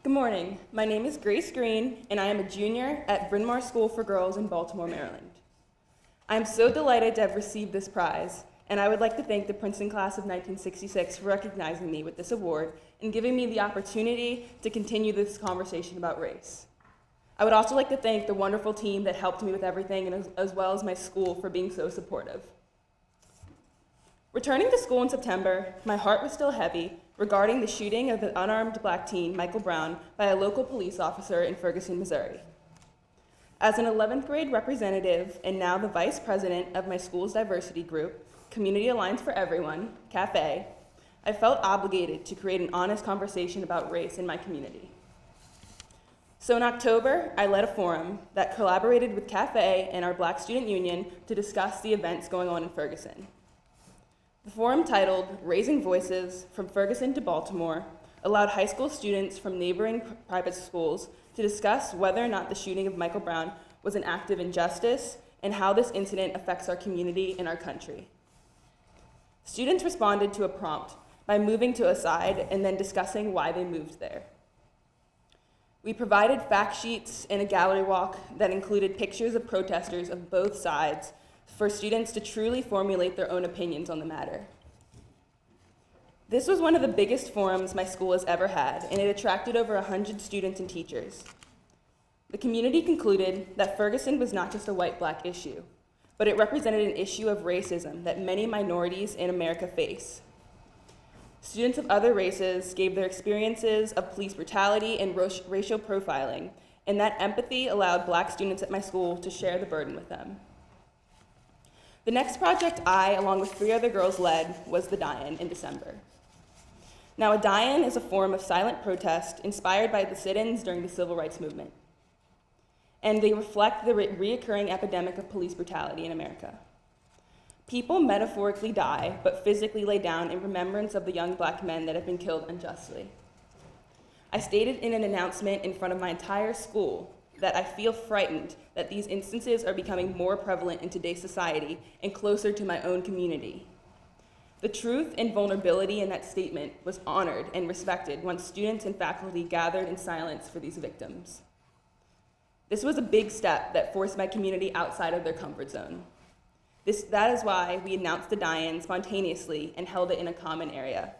Good morning. My name is Grace Green, and I am a junior at Bryn Mawr School for Girls in Baltimore, Maryland. I am so delighted to have received this prize, and I would like to thank the Princeton class of 1966 for recognizing me with this award and giving me the opportunity to continue this conversation about race. I would also like to thank the wonderful team that helped me with everything, and as well as my school for being so supportive. Returning to school in September, my heart was still heavy regarding the shooting of an unarmed black teen, Michael Brown, by a local police officer in Ferguson, Missouri. As an 11th grade representative and now the vice president of my school's diversity group, Community Alliance for Everyone, CAFE, I felt obligated to create an honest conversation about race in my community. So in October, I led a forum that collaborated with CAFE and our Black Student Union to discuss the events going on in Ferguson. The forum, titled Raising Voices from Ferguson to Baltimore, allowed high school students from neighboring private schools to discuss whether or not the shooting of Michael Brown was an act of injustice and how this incident affects our community and our country. Students responded to a prompt by moving to a side and then discussing why they moved there. We provided fact sheets and a gallery walk that included pictures of protesters of both sides for students to truly formulate their own opinions on the matter. This was one of the biggest forums my school has ever had, and it attracted over 100 students and teachers. The community concluded that Ferguson was not just a white-black issue, but it represented an issue of racism that many minorities in America face. Students of other races gave their experiences of police brutality and racial profiling, and that empathy allowed black students at my school to share the burden with them. The next project I, along with 3 other girls, led was the Die-In in December. Now, a Die-In is a form of silent protest inspired by the sit-ins during the Civil Rights Movement, and they reflect the reoccurring epidemic of police brutality in America. People metaphorically die, but physically lay down in remembrance of the young black men that have been killed unjustly. I stated in an announcement in front of my entire school that I feel frightened that these instances are becoming more prevalent in today's society and closer to my own community. The truth and vulnerability in that statement was honored and respected once students and faculty gathered in silence for these victims. This was a big step that forced my community outside of their comfort zone. That is why we announced the Die-In spontaneously and held it in a common area,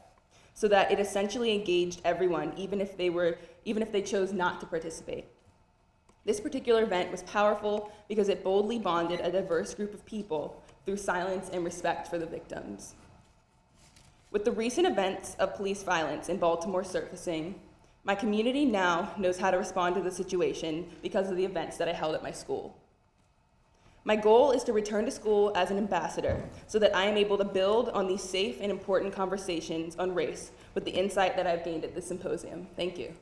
so that it essentially engaged everyone, even if they chose not to participate. This particular event was powerful because it boldly bonded a diverse group of people through silence and respect for the victims. With the recent events of police violence in Baltimore surfacing, my community now knows how to respond to the situation because of the events that I held at my school. My goal is to return to school as an ambassador so that I am able to build on these safe and important conversations on race with the insight that I've gained at this symposium. Thank you.